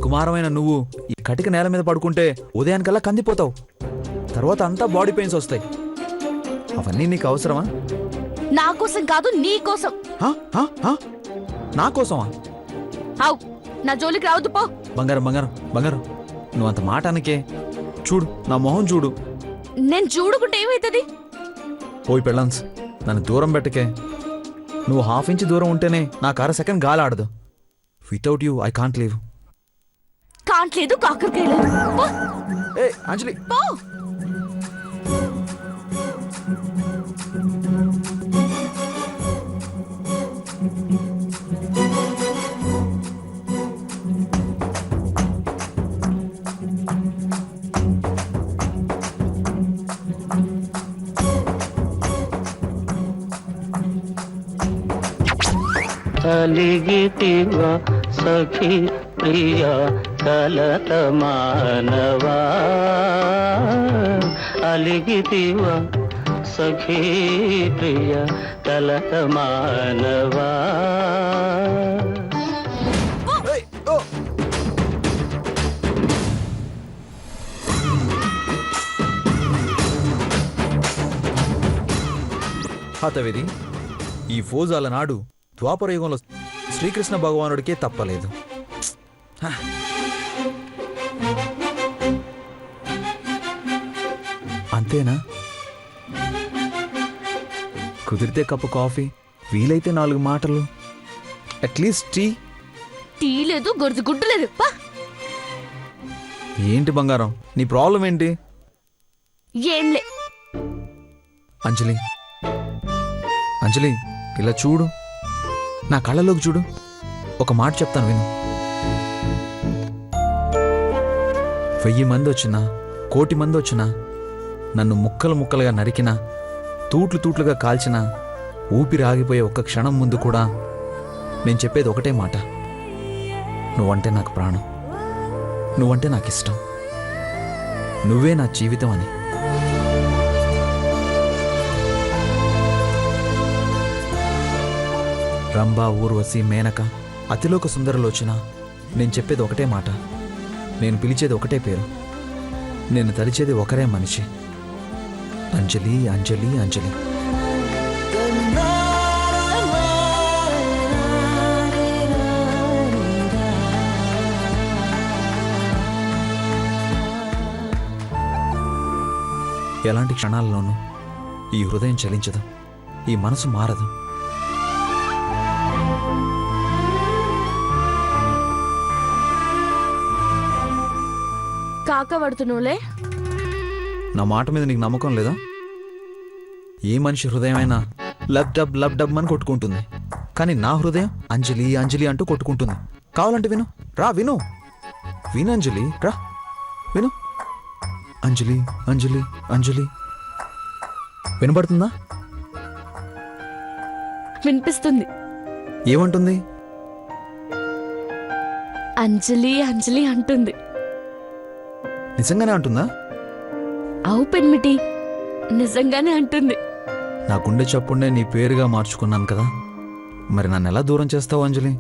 సుకుమారమైన నువ్వు ఈ కటిక నేల మీద పడుకుంటే ఉదయానికల్లా కందిపోతావు. తర్వాత అంతా బాడీ పెయిన్స్ వస్తాయి. అవన్నీ నీకు అవసరమా? నా కోసం కాదు, నీ కోసం. నా కోసమా? అవు, నా జోలికి రావద్దు పో. బంగారం బంగారం బంగారం, నువ్వు అంత మాట అనకే. చూడు, నా మొహం చూడు. నేను చూడుకుంటే ఏమైతుంది? పోయి పెళ్ళాన్స్, నన్ను దూరం పెట్టకే. నువ్వు హాఫ్ ఇంచ్ దూరం ఉంటేనే నాకు అర సెకండ్ గాలి ఆడదు. Without you I can't live. కాంట్లేదు, కాకరకాయ లేదు. పో. ఏ అంజలి, పో. అలిగితివ సఖి ప్రియ కలత మానవా, అలిగితివ సఖి ప్రియ కలత మానవా. హతవిధి, ఈ ఫోజాల నాడు ద్వాపరయుగంలో శ్రీకృష్ణ భగవానుడికే తప్పలేదు. అంతేనా? కుదిరితే కప్పు కాఫీ, వీలైతే 4 మాటలు, అట్లీస్ట్ టీ. టీ లేదు, గొడుసు గుడ్డు లేదు. పా. ఏంటి బంగారం, నీ ప్రాబ్లం ఏంటి? ఏంలే. అంజలి అంజలి, ఇలా చూడు, నా కళ్ళలోకి చూడు. ఒక మాట చెప్తాను విను. 1000 మంది వచ్చినా, 1,000,000 మంది వచ్చినా, నన్ను ముక్కలు ముక్కలుగా నరికినా, తూట్లు తూట్లుగా కాల్చినా, ఊపిరి ఆగిపోయే ఒక్క క్షణం ముందు కూడా నేను చెప్పేది ఒకటే మాట. నువ్వంటే నాకు ప్రాణం, నువ్వంటే నాకు ఇష్టం, నువ్వే నా జీవితం అని. రంభా, ఊర్వశి, మేనక, అతిలోక సుందరలోచన, నేను చెప్పేది ఒకటే మాట, నేను పిలిచేది ఒకటే పేరు, నేను తలిచేది ఒకరే మనిషి. అంజలి, అంజలి, అంజలి. ఎలాంటి క్షణాల్లోనూ ఈ హృదయం చలించదు, ఈ మనసు మారదు. కాక పడుతున్నావులే. నా మాట మీద నీకు నమ్మకం లేదా? ఏ మనిషి హృదయమైనా లబ్ డబ్ అని కొట్టుకుంటుంది, కానీ నా హృదయం అంజలి అంజలి అంటూ కొట్టుకుంటుంది. కావాలంటే విను, రా విను, విను అంజలి, రా విను. అంజలి అంజలి అంజలి. వినపడుతుందా? వినిపిస్తుంది. ఏమంటుంది? అంజలి అంజలి అంటుంది. నిజంగానే అంటుందా? అవు పెన్మిటి, నిజంగానే అంటుంది. నా గుండె చప్పుడే నీ పేరుగా మార్చుకున్నాను కదా, మరి నన్ను ఎలా దూరం చేస్తావు అంజలి?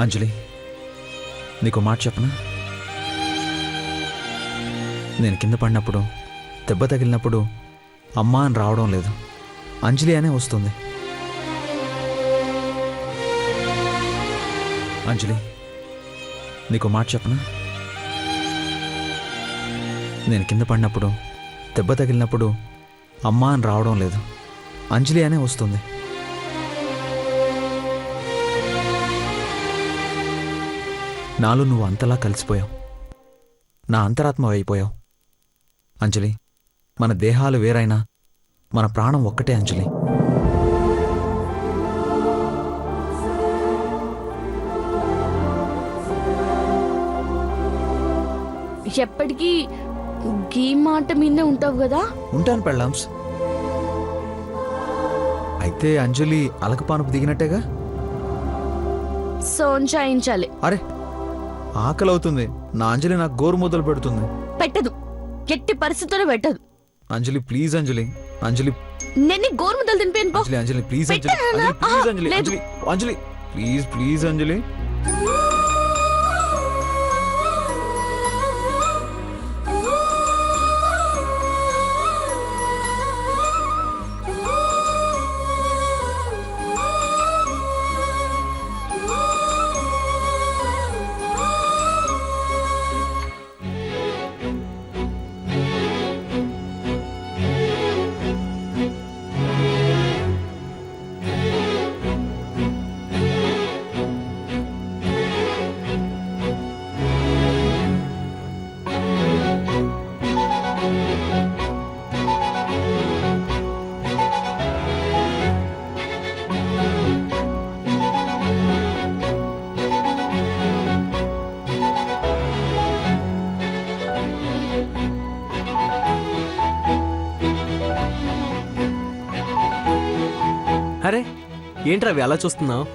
అంజలి, నీకు మాట చెప్పనా? నేను కింద పడినప్పుడు, దెబ్బ తగిలినప్పుడు అమ్మా అని రావడం లేదు, అంజలి అనే వస్తుంది. అంజలి, నీకు మాట చెప్పనా? నేను కింద పడినప్పుడు, దెబ్బ తగిలినప్పుడు అమ్మా అని రావడం లేదు, అంజలి అనే వస్తుంది. నాలో నువ్వు అంతలా కలిసిపోయావు, నా అంతరాత్మ అయిపోయావు. అంజలి, మన దేహాలు వేరైనా మన ప్రాణం ఒక్కటే అంజలి. ఎప్పటికీ గీ మాట మీదే ఉంటావు కదా? ఉంటాను పెళ్ళాంస్. అయితే అంజలి అలకపానుపు దిగినట్టేగా? సోంచాయించాలి. అరే, ఆకలి అవుతుంది. నా అంజలి నాకు గోరు ముద్దలు పెడుతుంది. పెట్టదు. ఎట్టి పరిస్థితుల్లో పెట్టదు. అంజలి ప్లీజ్ అంజలి, అంజలి నేను నీకు గోరుముద్దలు తినిపోయాను పో. అంజలి అంజలి ప్లీజ్ అంజలి, పెట్టానా? అంజలి ప్లీజ్ అంజలి, లేదు. అంజలి అంజలి ప్లీజ్ ప్లీజ్ అంజలి. అరే ఏంట్రా అవి అలా చూస్తున్నావు?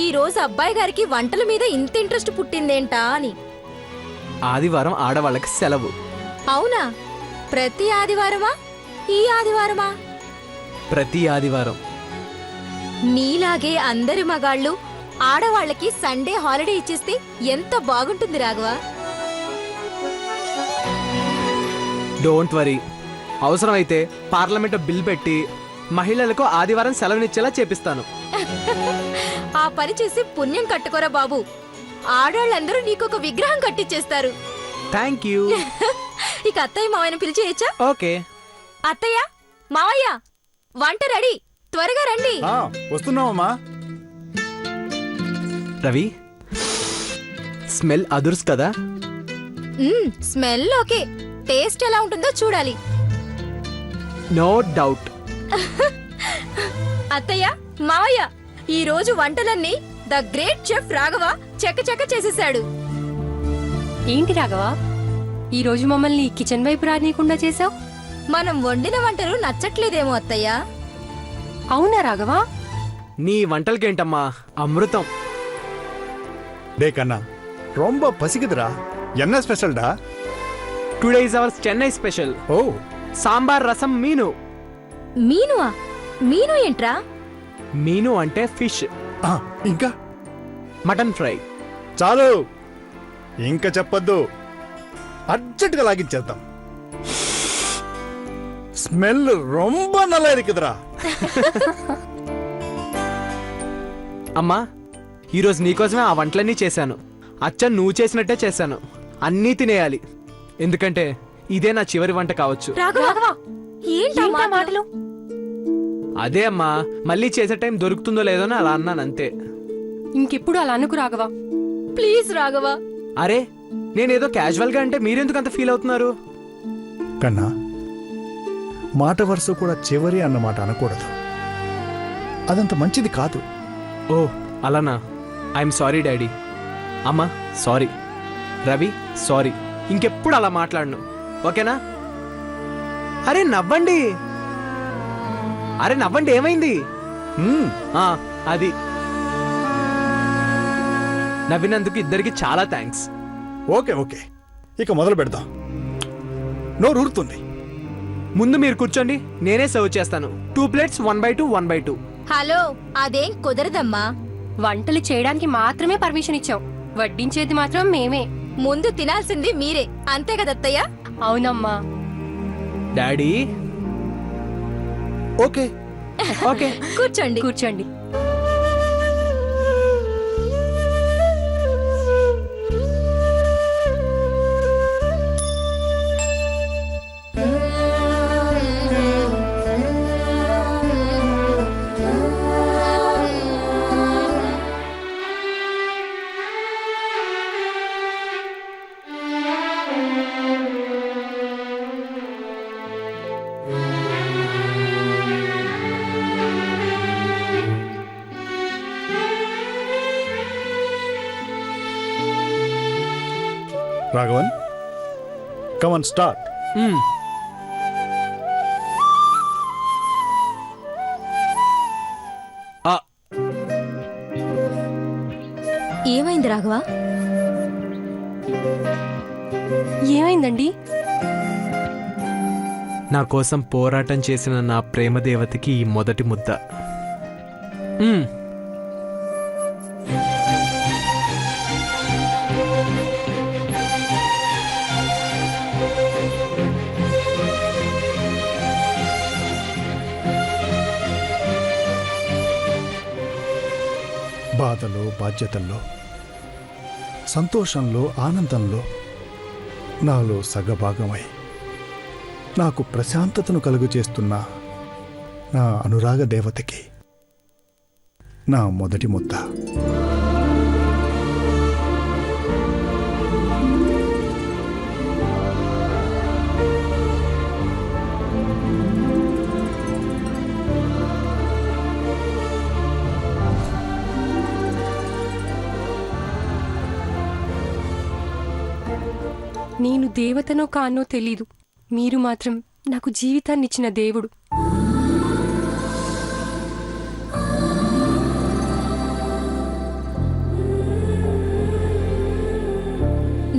ఈ రోజు అబ్బాయి గారికి వంటల మీద ఇంత ఇంట్రెస్ట్ పుట్టిందేంటా అని. ఆదివారం ఆడవాళ్ళకి సెలవు. అవునా? ప్రతి ఆదివారమా? ఈ ఆదివారమా? ప్రతి ఆదివారం. నీలాగే అందరి మగాళ్ళు ఆడవాళ్ళకి సండే హాలిడే ఇచ్చేస్తే ఎంత బాగుంటుంది రాఘవ. డోంట్ వరీ, అవసరమైతే పార్లమెంట్ బిల్ పెట్టి మహిళలకు ఆదివారం సెలవునిచ్చేలా చేపిస్తాను. ఆ పని చేసి పుణ్యం కట్టుకోరా బాబు. ఆడవాళ్ళందరూ నీకొక విగ్రహం కట్టించేస్తారు. Thank you. ఇక అత్తయ్య మావయ్యను పిలిచేయచ్చా? ఓకే. అత్తయ్య, మావయ్య, వంట రెడీ, త్వరగా రండి. వస్తున్నావమ్మా. రవి, స్మెల్ అదుర్స్ కదా? స్మెల్ ఓకే, టేస్ట్ ఎలా ఉంటుందో చూడాలి. No doubt. అత్తయ్య, మావయ్య, ఈ రోజు వంటలన్నీ ద గ్రేట్ చెఫ్ రాఘవ చెక్క చేసేసాడు. ఏంటి రాఘవ, ఈ రోజు మమ్మల్ని కిచెన్ వైపు రానీయకుండా చేసావు? మనం వండిన వంటలు నచ్చట్లేదేమో అత్తయ్య. అవునా రాఘవ? నీ వంటలకేంటమ్మా అమృతం. டே கண்ணா, ரொம்ப பசிக்குதுடா. என்ன ஸ்பெஷல்டா? Today is our Chennai special. Oh, sambar rasam మీను. మీనువా? మీను ఏంట్రా? మీను అంటే ఫిష్. ఇంకా మటన్ ఫ్రై. చాలు, ఇంకా చెప్పొద్దు. అర్జెంటుగా లాగించేద్దాం. స్మెల్ ரொம்ப நல்லா இருக்குதுடா. అమ్మా, ఈరోజు నీకోసమే ఆ వంటలన్నీ చేశాను. అచ్చ నువ్వు చేసినట్టే చేశాను. అన్నీ తినేయాలి, ఎందుకంటే ఇదే నా చివరి వంట కావచ్చు. రాఘవ, ఏంటా ఏంటా మాటలు? మాటలు? అదే అమ్మా, మళ్ళీ చేసే టైం దొరుకుతుందో లేదో అని అలా అన్నాను అంతే. ఇంకెప్పుడు అలా అనుకు రాఘవ. ప్లీజ్ రాఘవ. అరే, నేనేదో క్యాజువల్ గా అంటే మీరెందుకు అంత ఫీల్ అవుతున్నారు? కన్నా, మాట వరుస కూడా చివరి అన్నమాట అనకూడదు. అదంత మంచిది కాదు. ఓ అలానా? I'm sorry daddy. అమ్మా సారీ. రవి సారీ. ఇంకెప్పుడు అలా మాట్లాడను, ఓకేనా? అరే నవ్వండి, అరే నవ్వండి, ఏమైంది? మ్మ్. ఆ, అది నవ్వినందుకు ఇద్దరికి చాలా థ్యాంక్స్. ఓకే ఓకే, ఇక మొదలు పెడదాం. నోరు ఊరుతుంది. ముందు మీరు కూర్చోండి, నేనే సర్వ్ చేస్తాను. 2 plates 1/2 1/2. హలో, అదేం కుదరదమ్మా. వంటలు చేయడానికి మాత్రమే పర్మిషన్ ఇచ్చాం, వడ్డించేది మాత్రం మేమే. ముందు తినాల్సింది మీరే, అంతే కదత్తయ్య? అవునమ్మా. Daddy okay okay. కూర్చోండి. కూర్చోండి. Raghavan, come on start. మ్మ్. ఆ, ఏమైంది రాఘవ? ఏమైందండి? నా కోసం పోరాటం చేసిన నా ప్రేమ దేవతకి ఈ మొదటి ముద్ద. మ్మ్. బాధలో, బాధ్యతల్లో, సంతోషంలో, ఆనందంలో నాలో సగభాగమై నాకు ప్రశాంతతను కలుగజేస్తున్న నా అనురాగ దేవతకి నా మొదటి ముద్ద. నేను దేవతనో కానో తెలీదు, మీరు మాత్రం నాకు జీవితాన్నిచ్చిన దేవుడు.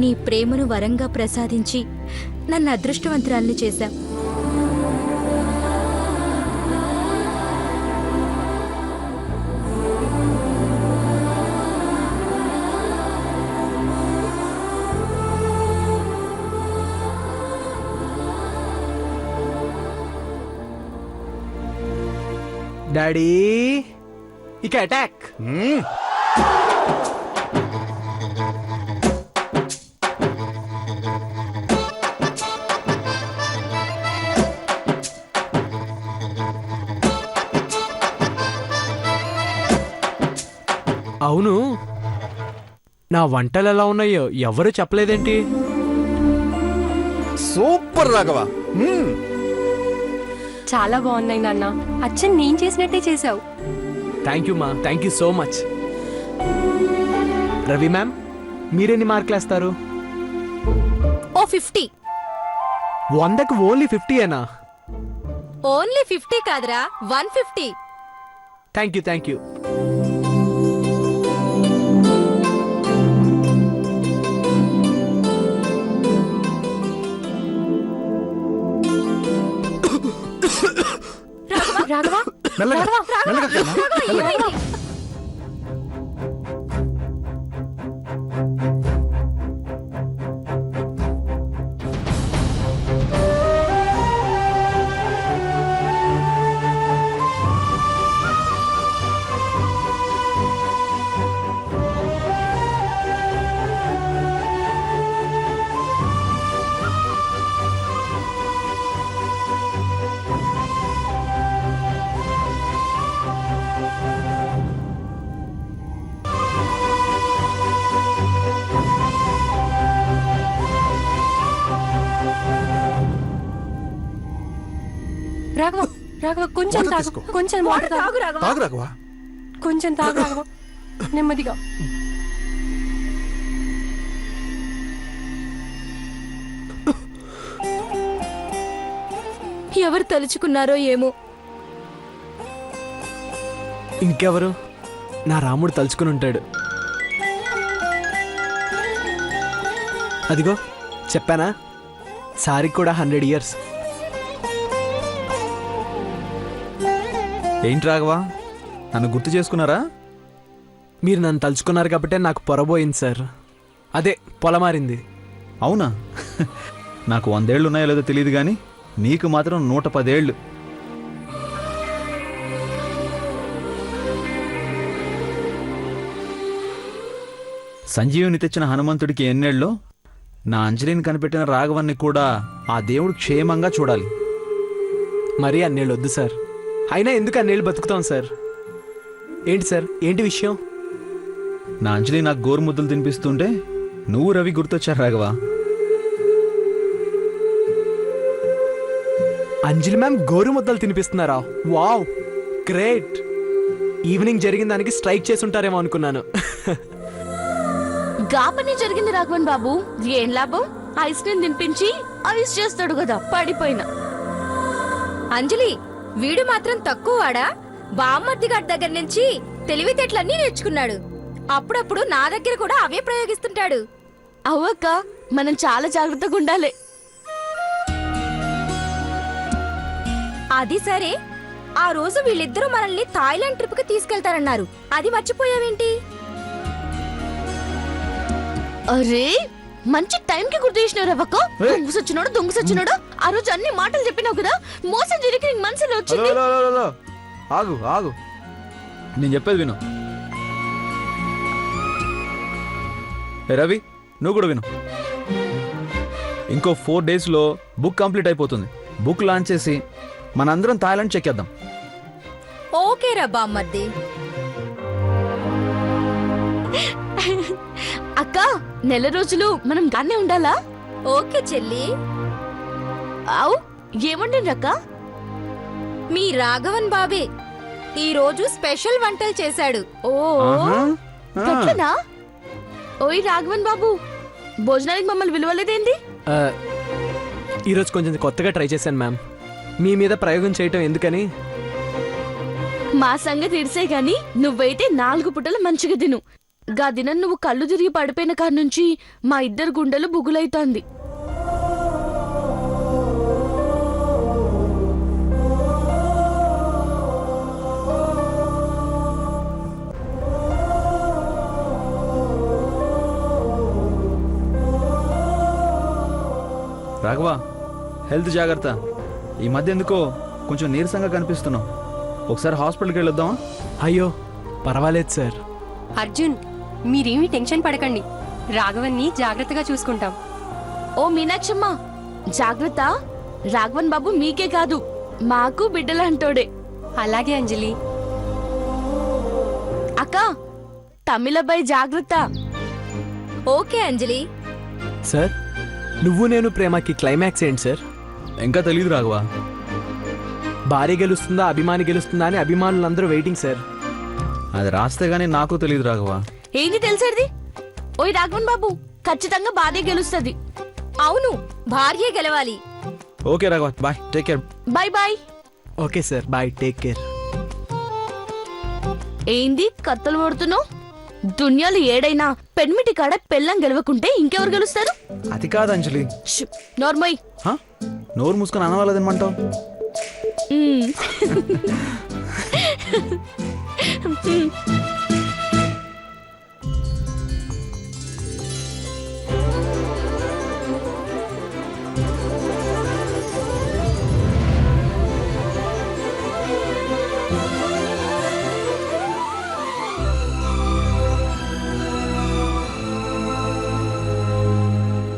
నీ ప్రేమను వరంగా ప్రసాదించి నన్ను అదృష్టవంతురాల్ని చేశావు. డాడీ ఇక అటాక్. అవును, నా వంటలు ఎలా ఉన్నాయో ఎవరు చెప్పలేదేంటి? సూపర్ రాఘవ. చాలా బాగున్నాయి నాన్న, అచ్చన్ నేను చేసినట్టే చేశావు. థ్యాంక్ యూ మా, thank you so much. Ravi ma'am, మీరెన్ని మార్కులు వేస్తారు? ఓ 50. 100కి ఓన్లీ 50ఏనా? ఓన్లీ 50 కాదురా, 150. Thank you, thank you. Raghava, మెల్లగా, రాఘవా, మెల్లగా కన్నా, మెల్లగా. ఏమైంది? రాఘవ, రాఘవ, కొంచెం వాటర్ తాగు, తీసుకో. కొంచెం వాటర్ తాగు. తాగు రాఘవా. తాగు రాఘవ. కొంచెం తాగు రాఘవ, నెమ్మదిగా. ఎవరు తలుచుకున్నారో ఏమో. ఇంకెవరు? నా రాముడు తలుచుకుని ఉంటాడు. అదిగో చెప్పానా, సారీ కూడా 100 years. ఏంటి రాఘవా, నన్ను గుర్తు చేసుకున్నారా? మీరు నన్ను తలుచుకున్నారు కాబట్టే నాకు పొరబోయింది సార్. అదే పొలమారింది. అవునా? నాకు 100 ఏళ్ళు ఉన్నాయో లేదో తెలియదు కానీ నీకు మాత్రం 110 ఏళ్ళు. సంజీవుని తెచ్చిన హనుమంతుడికి ఎన్నేళ్ళో నా అంజలిని కనిపెట్టిన రాఘవన్ని కూడా ఆ దేవుడు క్షేమంగా చూడాలి. మరీ అన్నేళ్ళు వద్దు సార్. అయినా ఎందుకు అన్నేళ్ళు బతుకుతాం సార్? ఏంటి సార్, ఏంటి విషయం? నా అంజలి నాకు గోరుముద్దలు తినిపిస్తుంటే నువ్వు రవి గుర్తొచ్చారు రాఘవా. అంజలి మ్యామ్ గోరు ముద్దలు తినిపిస్తున్నారా? Wow, great. ఈవినింగ్ జరిగిన దానికి స్ట్రైక్ చేసి ఉంటారేమో అనుకున్నాను. గా పని జరిగింది రాఘవన్ బాబు. ఏం లాభం? ఐస్ క్రీమ్ తినిపించి ఐస్ చేస్తాడు కదా పడిపోయినా. అంజలి, వీడు మాత్రం తక్కువ వాడా? బామ్మర్ది గారి దగ్గర నుంచి తెలివితేటలన్నీ నేర్చుకున్నాడు. అప్పుడప్పుడు నా దగ్గర కూడా అవే ప్రయోగిస్తుంటాడు. అవ్వక్క, మనం చాలా జాగ్రత్తగా ఉండాలి. అది సరే, ఆ రోజు వీళ్ళిద్దరూ మనల్ని థాయిలాండ్ ట్రిప్ కి తీసుకెళ్తారన్నారు. అది మర్చిపోయావేంటి? అరే మంచి టైం కి గుర్తు చేసినావు రవక్క. దొంగ సచ్చినోడు ఆ రోజు అన్ని మాటలు చెప్పినావు కదా, మోసం జరిగి నీకు మనసులో వచ్చింది. ఆగు ఆగు, నేను చెప్పేది విను. ఏ రవి, నువ్వు కూడా విను. ఇంకో 4 డేస్లో బుక్ కంప్లీట్ అయిపోతుంది. బుక్ లాంచ్ చేసి మనందరం థాయిలాండ్ చెక్కేద్దాం. ఓకే రా బామ్మర్ది. అక్క నెల రోజులు మనం దాన్నే ఉండాలా? ఓకే చెల్లి. అవు ఏమండి అక్క? మీ రాఘవన్ బాబే ఈ రోజు స్పెషల్ వంటలు చేశాడు. ఓ ఆహా. గట్లనా? ఓయ్ రాఘవన్ బాబు, భోజనానికి మమ్మల్ని విలువలేదేంది? ఈరోజు కొంచెం కొత్తగా ట్రై చేశాను మ్యామ్. మీ మీద ప్రయోగం చేయటం ఎందుకని. మా సంగతి ఇడిసే గాని నువ్వైతే 4 పుటలు మంచిగా తిను. గా దినం నువ్వు కళ్ళు తిరిగి పడిపోయిన కాడ నుంచి మా ఇద్దరు గుండెలు బుగులైతాంది. రాఘవ, హెల్త్ జాగ్రత్త. ఈ మధ్య ఎందుకో కొంచెం నీరసంగా కనిపిస్తున్నావు. ఒకసారి హాస్పిటల్కి వెళ్ళొద్దామా? అయ్యో పర్వాలేదు సార్. అర్జున్, మీరేమీ టెన్షన్ పడకండి. రాఘవన్ని జాగ్రత్తగా చూసుకుంటాం. ఓ మీనాక్షమ్మ జాగ్రత్త. రాఘవన్ బాబు మీకే కాదు మాకు బిడ్డలంటోడే. అలాగే అంజలి. అక్క తమిళబాయ్ జాగ్రత్త. ఓకే అంజలి. సార్, నువ్వు నేను ప్రేమకి క్లైమాక్స్ ఏంటి సార్? ఇంకా తెలియదు రాఘవ. భార్య గెలుస్తుందా అభిమాని గెలుస్తుందా అని అభిమానులందరూ వెయిటింగ్ సార్. అది రాస్తే గానీ నాకు తెలియదు రాఘవ. ఏంటి తెలిసేది? ఓయ్ రాఘవన్ బాబు, ఖచ్చితంగా భార్య గెలుస్తుంది. అవును, భార్యే గెలవాలి. Okay Raghava, bye, take care. Bye bye. Okay sir, bye, take care. ఏంది కత్తలు పడుతున్నావు? దునియాలు ఏడైనా పెన్మిటి కాడ పెళ్ళం గెలవకుంటే ఇంకెవరు గెలుస్తారు? అది కాదు అంజలి. నార్మల్. హా? నోరు మూసుకొని అనవాలదేమంటావు?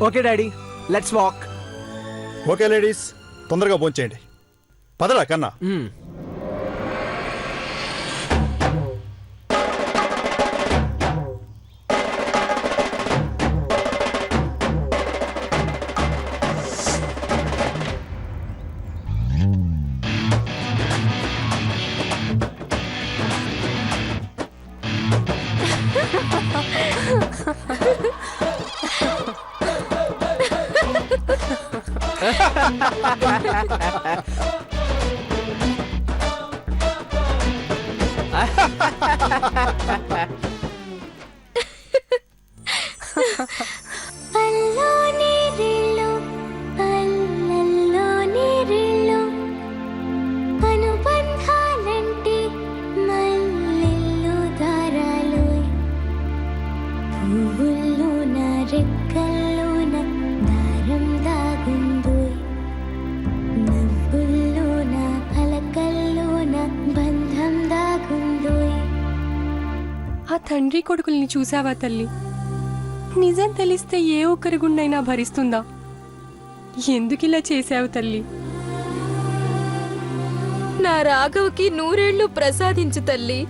Okay daddy, let's walk. Okay ladies, తొందరగా భోంచేయండి. పదరా కన్నా. ఆ తండ్రి కొడుకుల్ని చూసావా తల్లి? నిజం తెలిస్తే ఏ ఒక్కరి గుండైనా భరిస్తుందా? ఎందుకిలా చేశావు తల్లి? నా రాఘవ్కి 100 ఏళ్లు ప్రసాదించు తల్లి.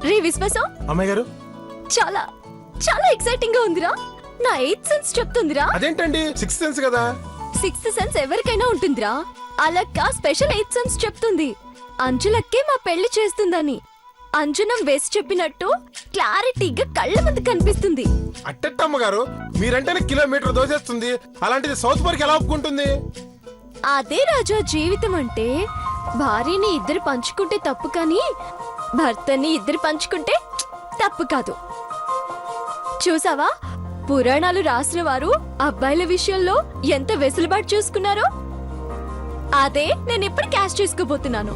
రే విశ్వాసం, అమ్మాయి గారు, చాలా చాలా ఎక్సైటింగ్ గా ఉందిరా. నా 8th సెన్స్ చెప్తుందిరా. అదేంటండి 6th సెన్స్ కదా? 6th సెన్స్ ఎవరికైనా ఉంటుందిరా. అలక్క స్పెషల్ 8th సెన్స్ చెప్తుంది. అంజులక్కే మా పెళ్లి చేస్తుందని. అంజనం వేసి చెప్పినట్టు క్లారిటీగా కళ్ళ ముందు కనిపిస్తుంది. అట్టెట్టమ్మ గారు, మీరంటేనే కిలోమీటర్ దోసేస్తుంది, అలాంటిది సౌత్ పార్క్ ఎలా ఒప్పుకుంటుంది? అదే రాజా జీవితం అంటే. భార్యని ఇద్దరు పంచుకుంటే తప్పు కానీ భర్తని ఇద్దరు పంచుకుంటే తప్పు కాదు. చూసావా, పురాణాలు రాసిన వారు అబ్బాయిల విషయంలో ఎంత వెసులుబాటు చూసుకున్నారో అదే నేను ఇప్పుడు క్యాష్ చేసుకోబోతున్నాను.